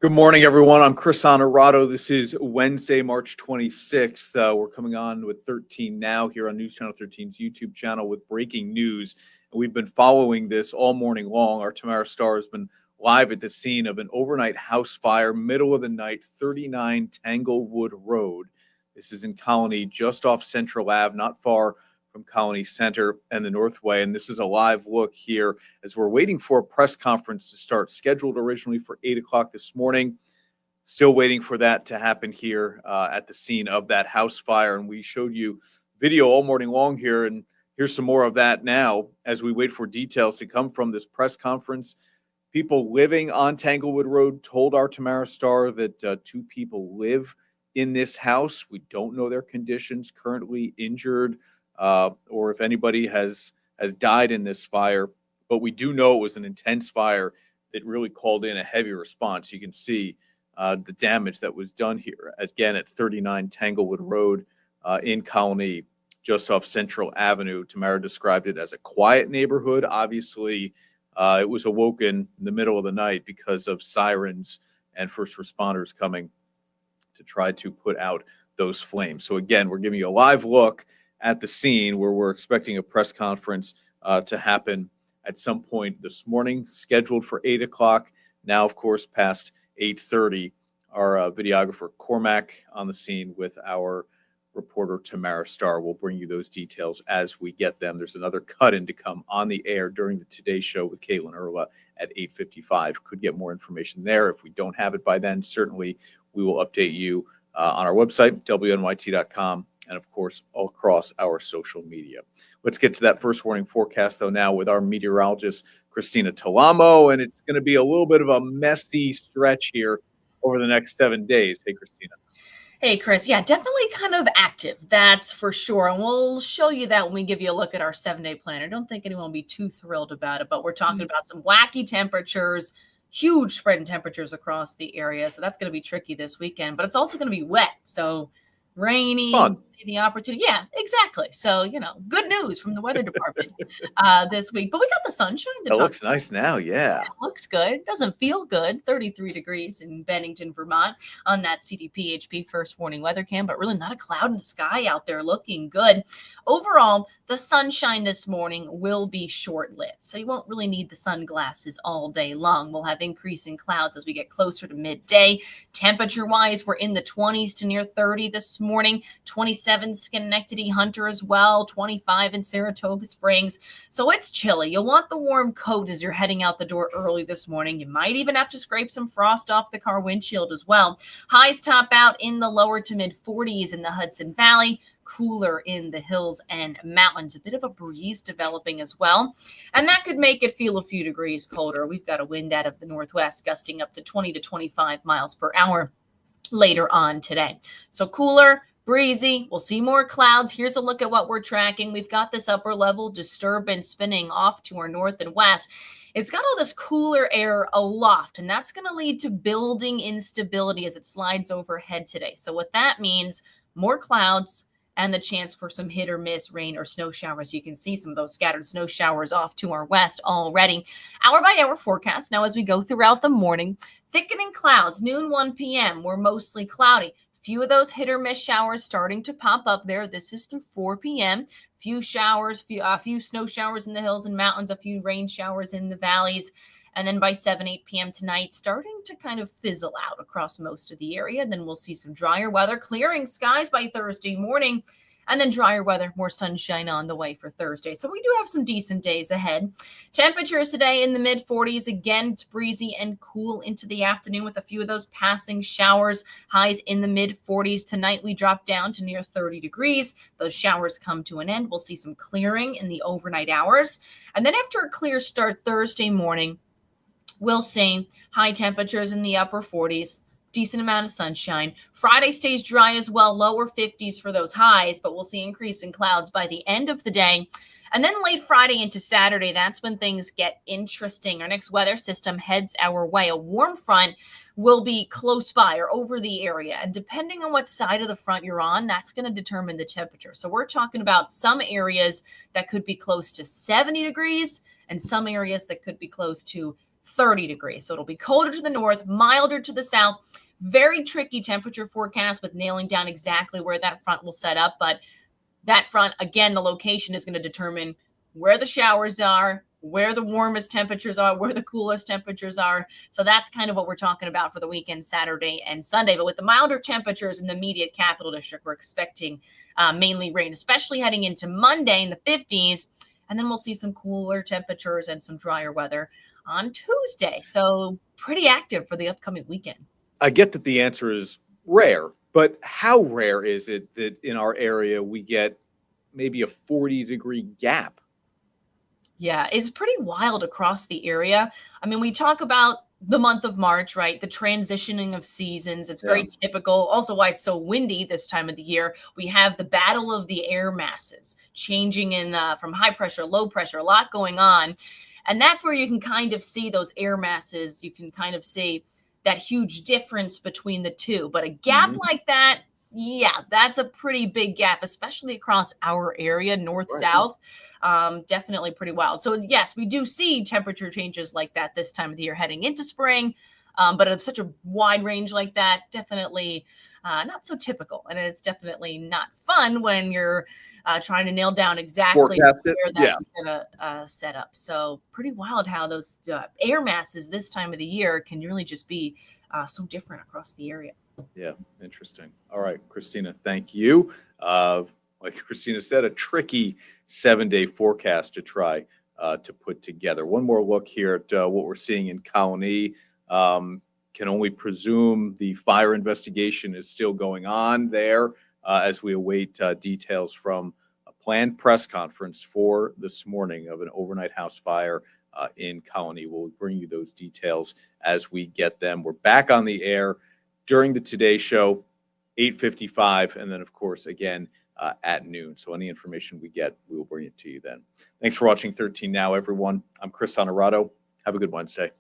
Good morning, everyone. I'm Chris Honorado. This is Wednesday, March 26th. We're coming on with 13 Now here on News Channel 13's YouTube channel with breaking news. And we've been following this all morning long. Our Tamara Star has been live at the scene of an overnight house fire, middle of the night, 39 Tanglewood Road. This is in Colonie, just off Central Ave, not far from Colonie Center and the Northway. And this is a live look here as we're waiting for a press conference to start, scheduled originally for 8 o'clock this morning. Still waiting for that to happen here at the scene of that house fire. And we showed you video all morning long here. And here's some more of that now as we wait for details to come from this press conference. People living on Tanglewood Road told our Tamara Star that two people live in this house. We don't know their conditions, currently injured, or if anybody has died in this fire, but we do know it was an intense fire that really called in a heavy response. You can see the damage that was done here, again, at 39 Tanglewood Road in Colonie, just off Central Avenue. Tamara described it as a quiet neighborhood. Obviously, it was awoken in the middle of the night because of sirens and first responders coming to try to put out those flames. So again, we're giving you a live look at the scene where we're expecting a press conference to happen at some point this morning, scheduled for 8 o'clock. Now, of course, past 8:30. Our videographer Cormac on the scene with our reporter Tamara Star. We'll bring you those details as we get them. There's another cut-in to come on the air during the Today Show with Caitlin Erla at 8:55. Could get more information there. If we don't have it by then, certainly we will update you on our website, wnyt.com. and of course, all across our social media. Let's get to that first warning forecast, though, now with our meteorologist, Christina Talamo, and it's going to be a little bit of a messy stretch here over the next 7 days. Hey, Christina. Hey, Chris. Yeah, definitely kind of active. That's for sure. And we'll show you that when we give you a look at our 7-day plan. I don't think anyone will be too thrilled about it, but we're talking about some wacky temperatures, huge spread in temperatures across the area. So that's going to be tricky this weekend, but it's also going to be wet. So rainy, Fun. The opportunity. Yeah, exactly. So, good news from the weather department this week. But we got the sunshine. It looks nice now. Yeah. It looks good. Doesn't feel good. 33 degrees in Bennington, Vermont on that CDPHP first warning weather cam, but really not a cloud in the sky out there, looking good. Overall, the sunshine this morning will be short-lived, so you won't really need the sunglasses all day long. We'll have increasing clouds as we get closer to midday. Temperature-wise, we're in the 20s to near 30 this morning. 27 Schenectady, Hunter as well. 25 in Saratoga Springs. So it's chilly. You'll want the warm coat as you're heading out the door early this morning. You might even have to scrape some frost off the car windshield as well. Highs top out in the lower to mid 40s in the Hudson Valley. Cooler in the hills and mountains. A bit of a breeze developing as well. And that could make it feel a few degrees colder. We've got a wind out of the northwest gusting up to 20 to 25 miles per hour later on today. So cooler, breezy. We'll see more clouds. Here's a look at what we're tracking. We've got this upper level disturbance spinning off to our north and west. It's got all this cooler air aloft, and that's going to lead to building instability as it slides overhead today. So what that means, more clouds and the chance for some hit or miss rain or snow showers. You can see some of those scattered snow showers off to our west already. Hour by hour forecast. Now, as we go throughout the morning, thickening clouds, noon 1 p.m. We're mostly cloudy. Few of those hit or miss showers starting to pop up there. This is through 4 p.m. Few showers, few snow showers in the hills and mountains, a few rain showers in the valleys. And then by 7, 8 p.m. tonight, starting to kind of fizzle out across most of the area. And then we'll see some drier weather, clearing skies by Thursday morning. And then drier weather, more sunshine on the way for Thursday. So we do have some decent days ahead. Temperatures today in the mid 40s. Again, it's breezy and cool into the afternoon with a few of those passing showers. Highs in the mid 40s. Tonight we drop down to near 30 degrees. Those showers come to an end. We'll see some clearing in the overnight hours. And then after a clear start Thursday morning, we'll see high temperatures in the upper 40s. Decent amount of sunshine. Friday stays dry as well, lower 50s for those highs, but we'll see increase in clouds by the end of the day. And then late Friday into Saturday, that's when things get interesting. Our next weather system heads our way. A warm front will be close by or over the area. And depending on what side of the front you're on, that's going to determine the temperature. So we're talking about some areas that could be close to 70 degrees and some areas that could be close to 30 degrees. So it'll be colder to the north, milder to the south. Very tricky temperature forecast with nailing down exactly where that front will set up. But that front, again, the location is going to determine where the showers are, where the warmest temperatures are, where the coolest temperatures are. So that's kind of what we're talking about for the weekend, Saturday and Sunday. But with the milder temperatures in the immediate capital district, we're expecting mainly rain, especially heading into Monday in the 50s. And then we'll see some cooler temperatures and some drier weather on Tuesday. So pretty active for the upcoming weekend. I get that the answer is rare, but how rare is it that in our area we get maybe a 40-degree gap? Yeah, it's pretty wild across the area. I mean, we talk about the month of March, right? The transitioning of seasons. It's very typical. Also, why it's so windy this time of the year. We have the battle of the air masses changing in from high pressure, low pressure, a lot going on. And that's where you can kind of see those air masses. You can kind of see that huge difference between the two. But a gap like that, yeah, that's a pretty big gap, especially across our area, north-south. Definitely pretty wild. So yes, we do see temperature changes like that this time of the year heading into spring. But of such a wide range like that, definitely not so typical. And it's definitely not fun when you're trying to nail down exactly where that's going to set up. So pretty wild how those air masses this time of the year can really just be so different across the area. Yeah, interesting. All right, Christina, thank you. Like Christina said, a tricky 7-day forecast to try to put together. One more look here at what we're seeing in Colonie. Can only presume the fire investigation is still going on there as we await details from a planned press conference for this morning of an overnight house fire in Colonie. We'll bring you those details as we get them. We're back on the air during the Today Show, 8:55, and then, of course, again, at noon. So any information we get, we will bring it to you then. Thanks for watching 13 Now, everyone. I'm Chris Honorato. Have a good Wednesday.